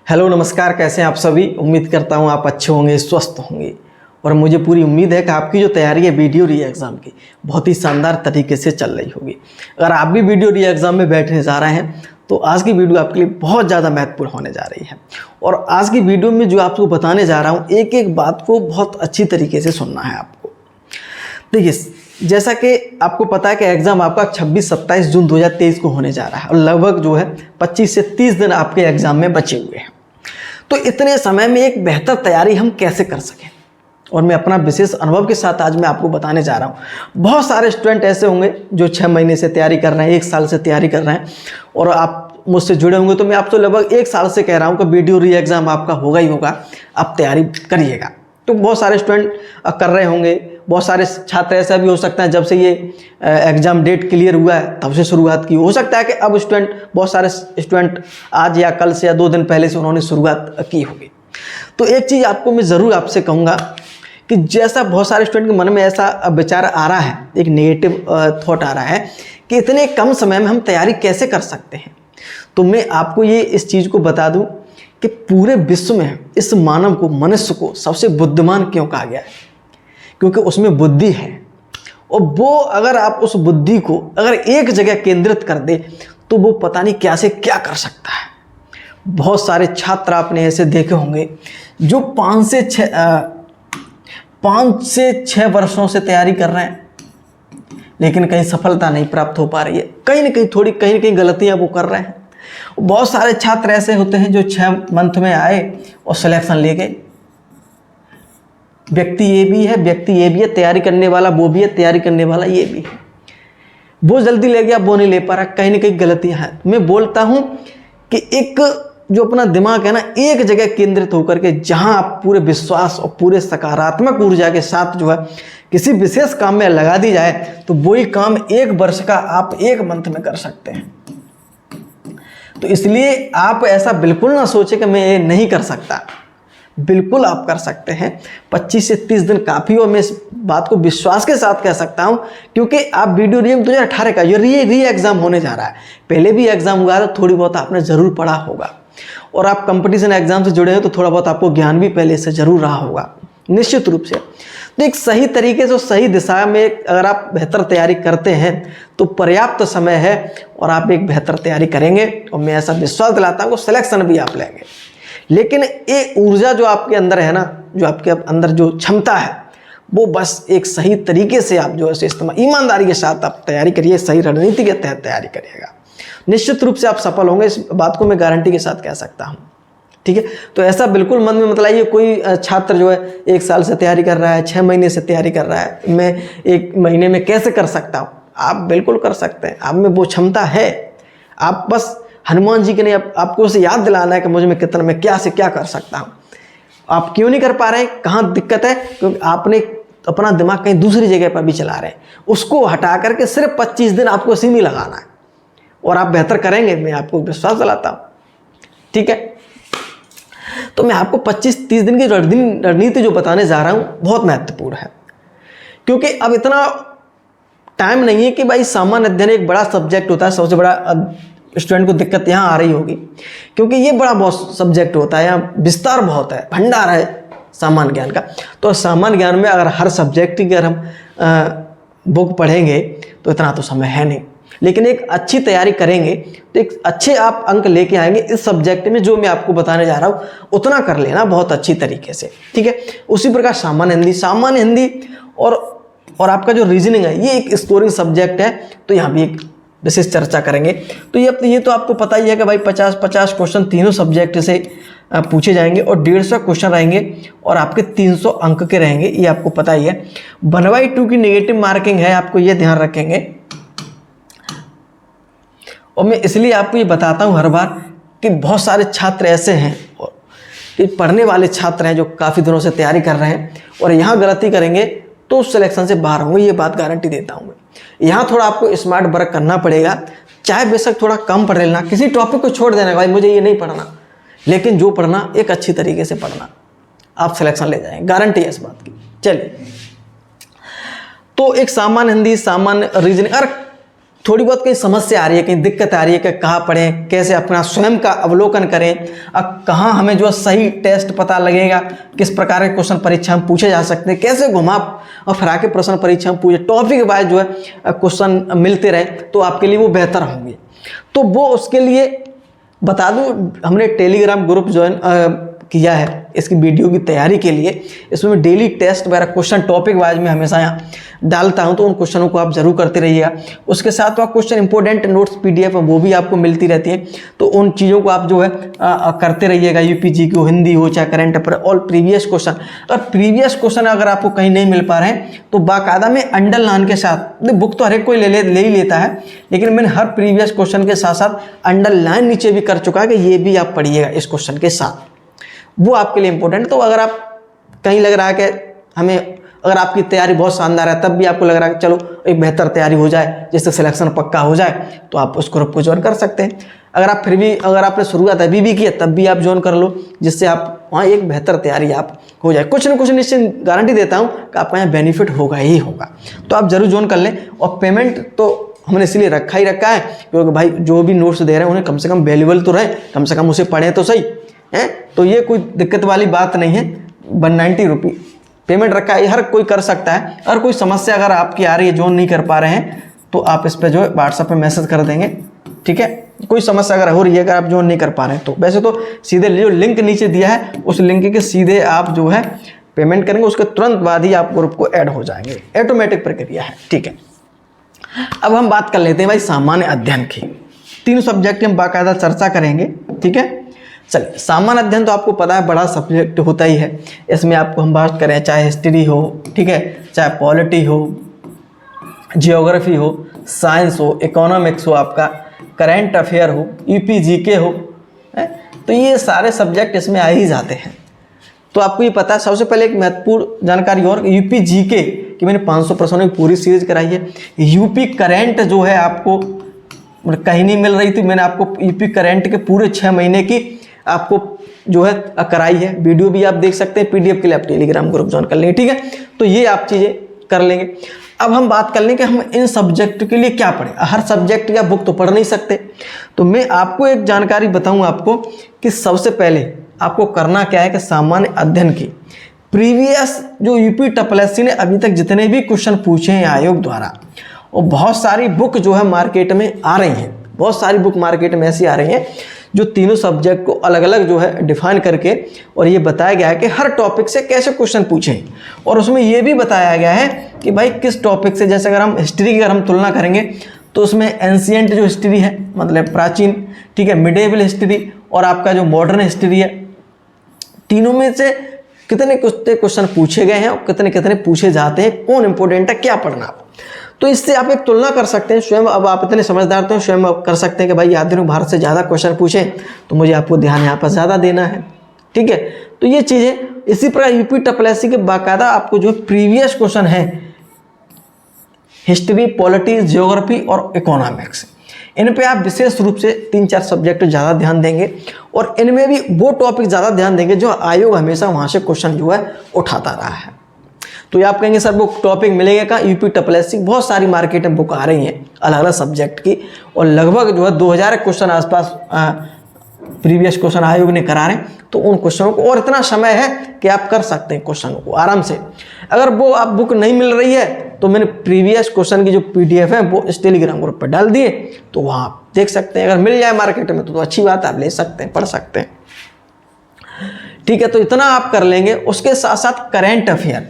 Hello नमस्कार, कैसे हैं आप सभी। उम्मीद करता हूं आप अच्छे होंगे, स्वस्थ होंगे और मुझे पूरी उम्मीद है कि आपकी जो तैयारी है वीडियो री एग्ज़ाम की बहुत ही शानदार तरीके से चल रही होगी। अगर आप भी वीडियो री एग्ज़ाम में बैठने जा रहे हैं तो आज की वीडियो आपके लिए बहुत ज़्यादा महत्वपूर्ण होने जा रही है। और आज की वीडियो में जो आपको बताने जा रहा हूँ, एक एक बात को बहुत अच्छी तरीके से सुनना है आपको। देखिए, जैसा कि आपको पता है कि एग्ज़ाम आपका 26-27 जून 2023 को होने जा रहा है और लगभग जो है 25 से 30 दिन आपके एग्ज़ाम में बचे हुए हैं। तो इतने समय में एक बेहतर तैयारी हम कैसे कर सकें, और मैं अपना विशेष अनुभव के साथ आज मैं आपको बताने जा रहा हूँ। बहुत सारे स्टूडेंट ऐसे होंगे जो 6 महीने से तैयारी कर रहे हैं, 1 साल से तैयारी कर रहे हैं, और आप मुझसे जुड़े होंगे तो मैं आपसे लगभग 1 साल से कह रहा हूँ कि वीडियो री एग्ज़ाम आपका होगा ही होगा, आप तैयारी करिएगा। तो बहुत सारे स्टूडेंट कर रहे होंगे, बहुत सारे छात्र ऐसा भी हो सकता है जब से ये एग्ज़ाम डेट क्लियर हुआ है तब से शुरुआत की। हो सकता है कि अब बहुत सारे स्टूडेंट आज या कल से या 2 दिन पहले से उन्होंने शुरुआत की होगी। तो एक चीज़ आपको मैं ज़रूर आपसे कहूँगा कि जैसा बहुत सारे स्टूडेंट के मन में ऐसा विचार आ रहा है, एक नेगेटिव थॉट आ रहा है कि इतने कम समय में हम तैयारी कैसे कर सकते हैं, तो मैं आपको ये इस चीज़ को बता दूँ कि पूरे विश्व में इस मानव को, मनुष्य को सबसे बुद्धिमान क्यों कहा गया है, क्योंकि उसमें बुद्धि है। और वो अगर आप उस बुद्धि को अगर एक जगह केंद्रित कर दे तो वो पता नहीं क्या से क्या कर सकता है। बहुत सारे छात्र आपने ऐसे देखे होंगे जो 5 से 6 वर्षों से तैयारी कर रहे हैं, लेकिन कहीं सफलता नहीं प्राप्त हो पा रही है। कहीं ना कहीं गलतियां वो कर रहे हैं। बहुत सारे छात्र ऐसे होते हैं जो 6 मंथ में आए और सिलेक्शन ले गए। व्यक्ति ये भी है, तैयारी करने वाला वो भी है, तैयारी करने वाला ये भी है। वो जल्दी ले गया, वो नहीं ले पा रहा, कहीं ना कहीं गलतियां हैं। मैं बोलता हूं कि एक जो अपना दिमाग है ना, एक जगह केंद्रित होकर के जहां आप पूरे विश्वास और पूरे सकारात्मक ऊर्जा के साथ जो है किसी विशेष काम में लगा दी जाए तो वही काम 1 वर्ष का आप 1 मंथ में कर सकते हैं। तो इसलिए आप ऐसा बिल्कुल ना सोचें कि मैं ये नहीं कर सकता। बिल्कुल आप कर सकते हैं। 25 से 30 दिन काफ़ी, और मैं इस बात को विश्वास के साथ कह सकता हूं क्योंकि आप वीडियो री 2018 का ये री एग्ज़ाम होने जा रहा है। पहले भी एग्ज़ाम हुआ था, थोड़ी बहुत आपने ज़रूर पढ़ा होगा, और आप कंपटीशन एग्ज़ाम से जुड़े हैं तो थोड़ा बहुत आपको ज्ञान भी पहले से ज़रूर रहा होगा निश्चित रूप से। तो एक सही तरीके से, सही दिशा में अगर आप बेहतर तैयारी करते हैं तो पर्याप्त समय है और आप एक बेहतर तैयारी करेंगे, और मैं ऐसा विश्वास दिलाता हूँ कि सिलेक्शन भी आप लेंगे। लेकिन ये ऊर्जा जो आपके अंदर है ना, जो आपके अंदर जो क्षमता है, वो बस एक सही तरीके से आप जो है इस्तेमाल, ईमानदारी के साथ आप तैयारी करिए, सही रणनीति के तहत तैयारी करिएगा, निश्चित रूप से आप सफल होंगे। इस बात को मैं गारंटी के साथ कह सकता हूँ। ठीक है, तो ऐसा बिल्कुल मन में मत लाइए। कोई छात्र जो है 1 साल से तैयारी कर रहा है, 6 महीने से तैयारी कर रहा है, मैं 1 महीने में कैसे कर सकता हूँ। आप बिल्कुल कर सकते हैं, आप में वो क्षमता है। आप बस हनुमान जी के नहीं, आपको उसे याद दिलाना है कि मुझे मैं क्या से क्या कर सकता हूँ। आप क्यों नहीं कर पा रहे हैं, कहाँ दिक्कत है, क्योंकि आपने अपना दिमाग कहीं दूसरी जगह पर भी चला रहे हैं। उसको हटा करके सिर्फ 25 दिन आपको इसी में लगाना है और आप बेहतर करेंगे, मैं आपको विश्वास दिलाता हूँ। ठीक है, तो मैं आपको 25-30 दिन की रणनीति जो बताने जा रहा हूँ बहुत महत्वपूर्ण है, क्योंकि अब इतना टाइम नहीं है कि भाई सामान्य अध्ययन एक बड़ा सब्जेक्ट होता है। सबसे बड़ा स्टूडेंट को दिक्कत यहाँ आ रही होगी क्योंकि ये बड़ा बहुत सब्जेक्ट होता है, यहाँ विस्तार बहुत है, भंडार है सामान्य ज्ञान का। तो सामान्य ज्ञान में अगर हर सब्जेक्ट की अगर हम बुक पढ़ेंगे तो इतना तो समय है नहीं, लेकिन एक अच्छी तैयारी करेंगे तो एक अच्छे आप अंक लेके आएंगे इस सब्जेक्ट में। जो मैं आपको बताने जा रहा हूँ उतना कर लेना बहुत अच्छी तरीके से। ठीक है, उसी प्रकार सामान्य हिंदी और आपका जो रीजनिंग है, ये एक स्कोरिंग सब्जेक्ट है, तो यहाँ भी एक विशेष चर्चा करेंगे। तो ये तो आपको पता ही है कि भाई 50-50 क्वेश्चन तीनों सब्जेक्ट से पूछे जाएंगे और 150 क्वेश्चन रहेंगे और आपके 300 अंक के रहेंगे, ये आपको पता ही है। 1/2 की नेगेटिव मार्किंग है, आपको ये ध्यान रखेंगे। और मैं इसलिए आपको ये बताता हूँ हर बार कि बहुत सारे छात्र ऐसे हैं, कि पढ़ने वाले छात्र हैं जो काफ़ी दिनों से तैयारी कर रहे हैं और यहाँ गलती करेंगे तो सिलेक्शन से बाहर होंगे, ये बात गारंटी देता हूँ मैं। यहाँ थोड़ा आपको स्मार्ट वर्क करना पड़ेगा, चाहे बेशक थोड़ा कम पढ़ लेना, किसी टॉपिक को छोड़ देना, भाई मुझे ये नहीं पढ़ना, लेकिन जो पढ़ना एक अच्छी तरीके से पढ़ना, आप सिलेक्शन ले जाएंगे, गारंटी है इस बात की। चलिए, तो एक सामान्य हिंदी, सामान्य रीजनिंग, अगर थोड़ी बहुत कहीं समस्या आ रही है, कहीं दिक्कत आ रही है कि कहाँ पढ़ें, कैसे अपना स्वयं का अवलोकन करें, अब कहाँ हमें जो सही टेस्ट पता लगेगा, किस प्रकार के क्वेश्चन परीक्षा में पूछे जा सकते हैं, कैसे घुमा और फिरा के प्रश्न परीक्षा में पूछे, टॉपिक वाइज जो है क्वेश्चन मिलते रहे तो आपके लिए वो बेहतर होंगे। तो वो उसके लिए बता दूं, हमने टेलीग्राम ग्रुप ज्वाइन किया है इसकी वीडियो की तैयारी के लिए। इसमें डेली टेस्ट वगैरह क्वेश्चन टॉपिक वाइज में हमेशा यहाँ डालता हूँ, तो उन क्वेश्चनों को आप जरूर करते रहिएगा। उसके साथ वह क्वेश्चन इंपॉर्टेंट नोट्स PDF है वो भी आपको मिलती रहती है, तो उन चीज़ों को आप जो है करते रहिएगा। UPG की हो, हिंदी हो, चाहे current affair, all previous question. और प्रीवियस क्वेश्चन अगर आपको कहीं नहीं मिल पा रहे हैं तो बाकायदा में अंडरलाइन के साथ, बुक तो हर एक कोई ले ही लेता है, लेकिन मैंने हर प्रीवियस क्वेश्चन के साथ साथ अंडरलाइन नीचे भी कर चुका है कि ये भी आप पढ़िएगा इस क्वेश्चन के साथ, वो आपके लिए इंपॉर्टेंट है। तो अगर आप कहीं लग रहा है कि हमें, अगर आपकी तैयारी बहुत शानदार है, तब भी आपको लग रहा है कि चलो एक बेहतर तैयारी हो जाए जिससे सिलेक्शन पक्का हो जाए, तो आप उस ग्रुप को ज्वाइन कर सकते हैं। अगर आप फिर भी, अगर आपने शुरुआत अभी भी की है तब भी आप ज्वाइन कर लो, जिससे आप वहाँ एक बेहतर तैयारी आप हो जाए। कुछ न कुछ निश्चित गारंटी देता हूँ कि आपका यहाँ बेनिफिट होगा ही होगा, तो आप जरूर ज्वाइन कर लें। और पेमेंट तो हमने इसलिए रखा है क्योंकि भाई जो भी नोट्स दे रहे हैं उन्हें कम से कम वैल्यूबल तो रहे, कम से कम उसे पढ़ें तो सही है। तो ये कोई दिक्कत वाली बात नहीं है। 190 रुपये पेमेंट रखा है, हर कोई कर सकता है। अगर कोई समस्या अगर आपकी आ रही है, ज्वाइन नहीं कर पा रहे हैं, तो आप इस पर जो है व्हाट्सएप पे मैसेज कर देंगे, ठीक है। कोई समस्या अगर हो रही है, अगर आप ज्वाइन नहीं कर पा रहे हैं, तो वैसे तो सीधे जो लिंक नीचे दिया है उस लिंक के सीधे आप जो है पेमेंट करेंगे, उसके तुरंत बाद ही आप ग्रुप को ऐड हो जाएंगे। ऑटोमेटिक प्रक्रिया है, ठीक है। अब हम बात कर लेते हैं भाई सामान्य अध्ययन की। 3 सब्जेक्ट हम बाकायदा चर्चा करेंगे, ठीक है। चलिए, सामान्य अध्ययन तो आपको पता है बड़ा सब्जेक्ट होता ही है। इसमें आपको हम बात करें, चाहे हिस्ट्री हो, ठीक है, चाहे पॉलिटी हो, जियोग्राफी हो, साइंस हो, इकोनॉमिक्स हो, आपका करंट अफेयर हो, UPGK हो, तो ये सारे सब्जेक्ट इसमें आ ही जाते हैं। तो आपको ये पता है, सबसे पहले एक महत्वपूर्ण जानकारी और UPGK कि मैंने 500 प्रश्नों की पूरी सीरीज कराई है। यूपी करंट जो है आपको कहीं नहीं मिल रही थी, मैंने आपको यूपी करंट के पूरे 6 महीने की आपको जो है कराई है। वीडियो भी आप देख सकते हैं, PDF के लिए आप टेलीग्राम ग्रुप ज्वाइन कर लेंगे, ठीक है। तो ये आप चीज़ें कर लेंगे। अब हम बात कर लेंगे कि हम इन सब्जेक्ट के लिए क्या पढ़ें। हर सब्जेक्ट या बुक तो पढ़ नहीं सकते, तो मैं आपको एक जानकारी बताऊं आपको कि सबसे पहले आपको करना क्या है कि सामान्य अध्ययन की प्रीवियस जो UPSSC ने अभी तक जितने भी क्वेश्चन पूछे हैं आयोग द्वारा, और बहुत सारी बुक जो है मार्केट में आ रही हैं, बहुत सारी बुक मार्केट में ऐसी आ रही हैं जो तीनों सब्जेक्ट को अलग अलग जो है डिफाइन करके, और ये बताया गया है कि हर टॉपिक से कैसे क्वेश्चन पूछें। और उसमें ये भी बताया गया है कि भाई किस टॉपिक से, जैसे अगर हम हिस्ट्री की अगर हम तुलना करेंगे तो उसमें एंशिएंट जो हिस्ट्री है, मतलब प्राचीन, ठीक है, मिडेवल हिस्ट्री और आपका जो मॉडर्न हिस्ट्री है, तीनों में से कितने क्वेश्चन पूछे गए हैं और कितने कितने पूछे जाते हैं, कौन इंपॉर्टेंट है, क्या पढ़ना आप। तो इससे आप एक तुलना कर सकते हैं स्वयं। अब आप इतने समझदार तो स्वयं आप कर सकते हैं कि भाई याद भारत से ज़्यादा क्वेश्चन पूछे तो मुझे आपको ध्यान यहाँ पर ज़्यादा देना है, ठीक है। तो ये चीज़ें इसी प्रकार UPSSC के बाकायदा आपको जो प्रीवियस क्वेश्चन है हिस्ट्री, पॉलिटी, जियोग्राफी और इकोनॉमिक्स, इन पे आप विशेष रूप से 3-4 सब्जेक्ट ज़्यादा ध्यान देंगे, और इनमें भी वो टॉपिक ज़्यादा ध्यान देंगे जो आयोग हमेशा वहाँ से क्वेश्चन जो है उठाता रहा है। तो ये आप कहेंगे सर वो टॉपिक मिलेगा का UPSSC, बहुत सारी मार्केट में बुक आ रही हैं अलग अलग सब्जेक्ट की, और लगभग जो है 2000 क्वेश्चन आसपास प्रीवियस क्वेश्चन आयोग ने करा रहे हैं। तो उन क्वेश्चनों को, और इतना समय है कि आप कर सकते हैं क्वेश्चनों को आराम से। अगर वो आप बुक नहीं मिल रही है तो मैंने प्रीवियस क्वेश्चन की जो PDF है वो इस टेलीग्राम ग्रुप पर डाल दिए, तो वहाँ आप देख सकते हैं। अगर मिल जाए मार्केट में तो अच्छी बात है, आप ले सकते हैं, पढ़ सकते हैं, ठीक है। तो इतना आप कर लेंगे। उसके साथ साथ करेंट अफेयर,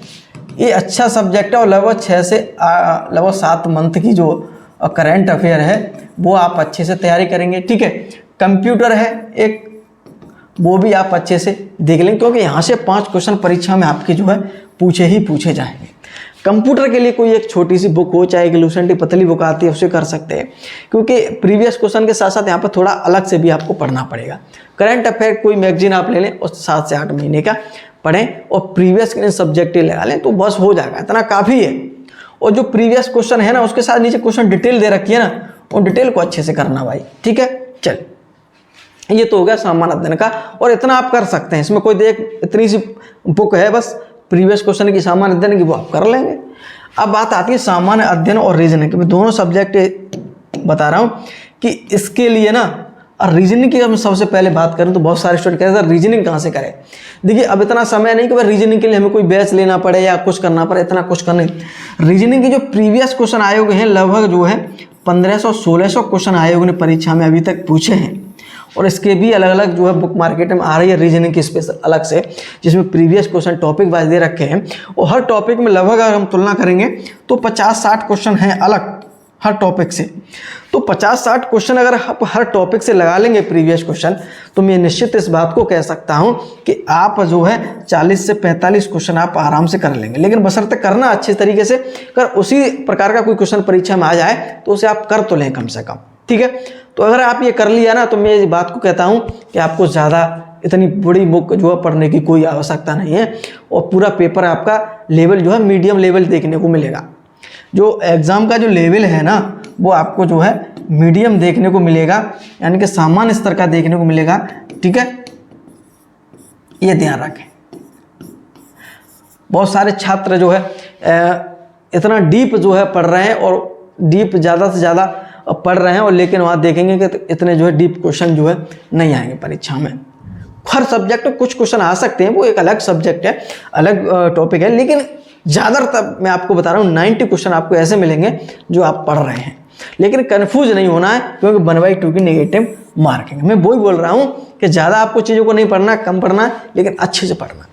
ये अच्छा सब्जेक्ट है, और लगभग 6 से लगभग 7 मंथ की जो करंट अफेयर है वो आप अच्छे से तैयारी करेंगे, ठीक है। कंप्यूटर है एक, वो भी आप अच्छे से देख लेंगे, क्योंकि यहाँ से 5 क्वेश्चन परीक्षा में आपके जो है पूछे ही पूछे जाएंगे। कंप्यूटर के लिए कोई एक छोटी सी बुक हो, चाहे एक लूसेंट की पतली बुक आती है उससे कर सकते हैं, क्योंकि प्रीवियस क्वेश्चन के साथ साथ यहाँ पर थोड़ा अलग से भी आपको पढ़ना पड़ेगा। करंट अफेयर कोई मैगजीन आप ले लें और 7 से 8 महीने का पढ़ें, और प्रीवियस के सब्जेक्ट लगा लें तो बस हो जाएगा, इतना काफ़ी है। और जो प्रीवियस क्वेश्चन है ना, उसके साथ नीचे क्वेश्चन डिटेल दे रखी है ना, उन डिटेल को अच्छे से करना भाई, ठीक है। चल, ये तो हो गया सामान्य अध्ययन का, और इतना आप कर सकते हैं। इसमें कोई देख, इतनी सी बुक है बस प्रीवियस क्वेश्चन की सामान्य अध्ययन की, वो आप कर लेंगे। अब बात आती है सामान्य अध्ययन और रीजनिंग में, दोनों सब्जेक्ट बता रहा हूँ कि इसके लिए ना, और रीजनिंग की हम सबसे पहले बात करें तो बहुत सारे स्टूडेंट कहते हैं रीजनिंग कहाँ से करें। देखिए अब इतना समय नहीं कि भाई रीजनिंग के लिए हमें कोई बैच लेना पड़े या कुछ करना पड़े, इतना कुछ करना नहीं। रीजनिंग के जो प्रीवियस क्वेश्चन आयोग हैं लगभग जो है 1500-1600 क्वेश्चन आयोग ने परीक्षा में अभी तक पूछे हैं, और इसके भी अलग अलग जो है बुक मार्केट में आ रही है रीजनिंग की स्पेशल अलग से, जिसमें प्रीवियस क्वेश्चन टॉपिक वाइज दे रखे हैं, और हर टॉपिक में लगभग अगर हम तुलना करेंगे तो 50-60 क्वेश्चन हैं अलग हर टॉपिक से। तो 50-60 क्वेश्चन अगर आप हर टॉपिक से लगा लेंगे प्रीवियस क्वेश्चन, तो मैं निश्चित इस बात को कह सकता हूं कि आप जो है 40 से 45 क्वेश्चन आप आराम से कर लेंगे। लेकिन बशर्ते करना अच्छे तरीके से, अगर उसी प्रकार का कोई क्वेश्चन परीक्षा में आ जाए तो उसे आप कर तो लें कम से कम, ठीक है। तो अगर आप ये कर लिया ना, तो मैं इस बात को कहता हूँ कि आपको ज़्यादा इतनी बड़ी बुक जो है पढ़ने की कोई आवश्यकता नहीं है, और पूरा पेपर आपका लेवल जो है मीडियम लेवल देखने को मिलेगा। जो एग्ज़ाम का जो लेवल है ना, वो आपको जो है मीडियम देखने को मिलेगा, यानी कि सामान्य स्तर का देखने को मिलेगा, ठीक है। ये ध्यान रखें। बहुत सारे छात्र जो है इतना डीप जो है पढ़ रहे हैं, और डीप ज़्यादा से ज़्यादा पढ़ रहे हैं, और लेकिन वहाँ देखेंगे कि इतने जो है डीप क्वेश्चन जो है नहीं आएंगे परीक्षा में। हर सब्जेक्ट में कुछ क्वेश्चन आ सकते हैं, वो एक अलग सब्जेक्ट है, अलग टॉपिक है, लेकिन ज़्यादातर मैं आपको बता रहा हूँ 90 क्वेश्चन आपको ऐसे मिलेंगे जो आप पढ़ रहे हैं। लेकिन कन्फ्यूज नहीं होना है, क्योंकि 1/2 की नेगेटिव मार्किंग। मैं वही बोल रहा हूँ कि ज़्यादा आपको चीज़ों को नहीं पढ़ना, कम पढ़ना है, लेकिन अच्छे से पढ़ना।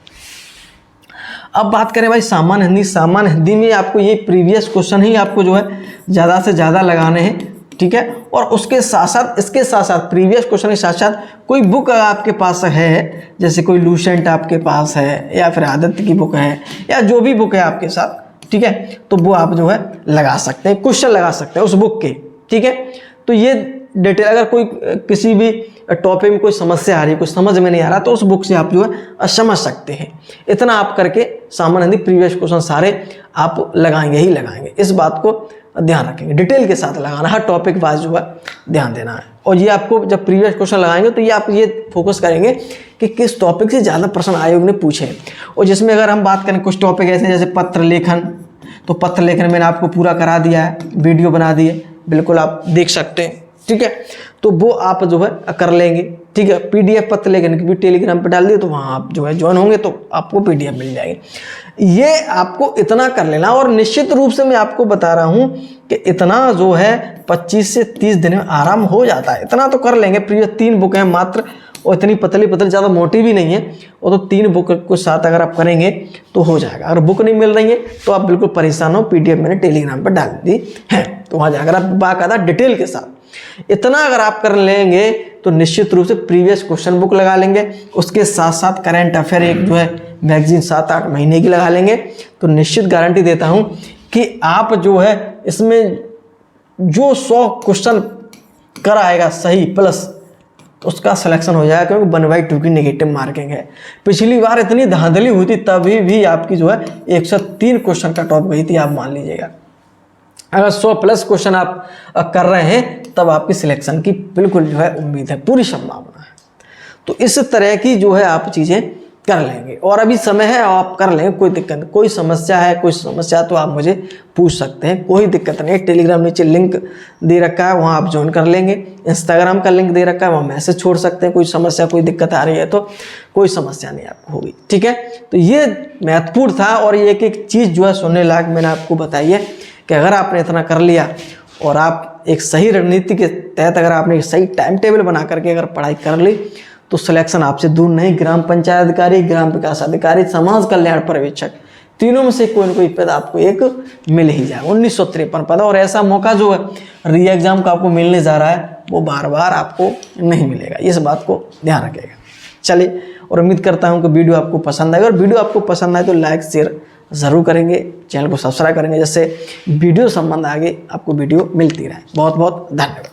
अब बात करें भाई सामान्य हिंदी। सामान्य हिंदी में आपको ये प्रीवियस क्वेश्चन ही आपको जो है ज़्यादा से ज़्यादा लगाने हैं, ठीक है। और उसके साथ साथ, इसके साथ साथ प्रीवियस क्वेश्चन के साथ साथ कोई बुक आपके पास है, जैसे कोई लूसेंट आपके पास है, या फिर आदित्य की बुक है, या जो भी बुक है आपके साथ, ठीक है, तो वो आप जो है लगा सकते हैं, क्वेश्चन लगा सकते हैं उस बुक के, ठीक है। तो ये डिटेल, अगर कोई किसी भी टॉपिक में कोई समस्या आ रही है, कुछ समझ में नहीं आ रहा, तो उस बुक से आप जो है समझ सकते हैं। इतना आप करके सामान्य हिंदी प्रीवियस क्वेश्चन सारे आप लगाएंगे ही लगाएंगे। इस बात को ध्यान रखेंगे, डिटेल के साथ लगाना, हर टॉपिक वाइज जो है ध्यान देना है। और ये आपको जब प्रीवियस क्वेश्चन लगाएंगे तो ये आप ये फोकस करेंगे कि किस टॉपिक से ज़्यादा प्रश्न आयोग ने पूछे हैं। और जिसमें अगर हम बात करें कुछ टॉपिक ऐसे जैसे पत्र लेखन, तो पत्र लेखन मैंने आपको पूरा करा दिया है, वीडियो बना दिए, बिल्कुल आप देख सकते हैं, ठीक है। तो वो आप जो है कर लेंगे, ठीक है। PDF पत्र लेखन की भी टेलीग्राम पर डाल दिए, तो वहाँ आप जो है ज्वाइन होंगे तो आपको PDF मिल जाएगी। ये आपको इतना कर लेना, और निश्चित रूप से मैं आपको बता रहा हूँ कि इतना जो है 25 से 30 दिन में आराम हो जाता है। इतना तो कर लेंगे। प्रीवियस 3 बुक हैं मात्र, और इतनी पतली ज़्यादा मोटी भी नहीं है, और तो 3 बुक के साथ अगर आप करेंगे तो हो जाएगा। अगर बुक नहीं मिल रही है तो आप बिल्कुल परेशान हो, PDF मैंने टेलीग्राम पर डाल दी है, तो वहाँ जाकर आप बाकायदा डिटेल के साथ इतना अगर आप कर लेंगे तो निश्चित रूप से प्रीवियस क्वेश्चन बुक लगा लेंगे, उसके साथ साथ करंट अफेयर एक जो है मैगजीन 7-8 महीने की लगा लेंगे, तो निश्चित गारंटी देता हूं कि आप जो है इसमें जो 100 क्वेश्चन कर आएगा सही प्लस उसका सिलेक्शन हो जाएगा, क्योंकि 1/2 की नेगेटिव मार्किंग है। पिछली बार इतनी धांधली हुई थी, तभी भी आपकी जो है 103 क्वेश्चन का टॉप गई थी, आप मान लीजिएगा। अगर 100+ क्वेश्चन आप कर रहे हैं तब आपकी सिलेक्शन की बिल्कुल जो है उम्मीद है, पूरी संभावना है। तो इस तरह की जो है आप चीज़ें कर लेंगे, और अभी समय है, आप कर लेंगे, कोई दिक्कत नहीं। कोई समस्या है, कोई समस्या तो आप मुझे पूछ सकते हैं, कोई दिक्कत नहीं। टेलीग्राम नीचे लिंक दे रखा है, वहाँ आप ज्वाइन कर लेंगे। इंस्टाग्राम का लिंक दे रखा है, वहाँ मैसेज छोड़ सकते हैं। कोई समस्या, कोई दिक्कत आ रही है तो कोई समस्या नहीं आपको होगी, ठीक है। तो ये महत्वपूर्ण था, और ये एक चीज़ जो है सुनने लायक मैंने आपको बताई है कि अगर आपने इतना कर लिया और आप एक सही रणनीति के तहत अगर आपने एक सही टाइम टेबल बना करके अगर पढ़ाई कर ली, तो सिलेक्शन आपसे दूर नहीं। ग्राम पंचायत अधिकारी, ग्राम विकास अधिकारी, समाज कल्याण पर्यवेक्षक, तीनों में से कोई ना कोई पद आपको एक मिल ही जाएगा। 1953 पद, और ऐसा मौका जो है री एग्जाम का आपको मिलने जा रहा है वो बार बार आपको नहीं मिलेगा, इस बात को ध्यान रखिएगा। चलिए, और उम्मीद करता हूँ कि वीडियो आपको पसंद आएगा, और वीडियो आपको पसंद आए तो लाइक शेयर ज़रूर करेंगे, चैनल को सब्सक्राइब करेंगे, जिससे वीडियो संबंध आगे आपको वीडियो मिलती रहे। बहुत बहुत धन्यवाद।